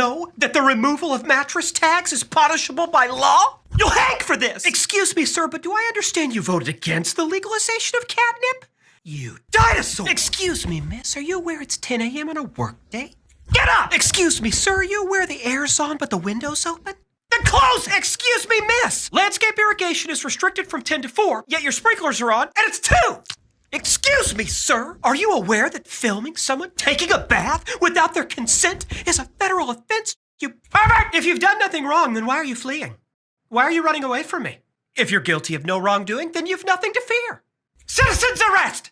know that the removal of mattress tags is punishable by law? You'll hang for this! Excuse me, sir, but do I understand you voted against the legalization of catnip? You dinosaur! Excuse me, miss, are you aware it's 10 a.m. on a workday? Get up! Excuse me, sir, are you aware the air's on but the window's open? Then close it! Excuse me, miss! Landscape irrigation is restricted from 10 to 4, yet your sprinklers are on, and it's 2! Excuse me, sir, are you aware that filming someone taking a bath without their consent is a federal offense? You pervert! If you've done nothing wrong, then why are you fleeing? Why are you running away from me? If you're guilty of no wrongdoing, then you've nothing to fear. Citizens arrest!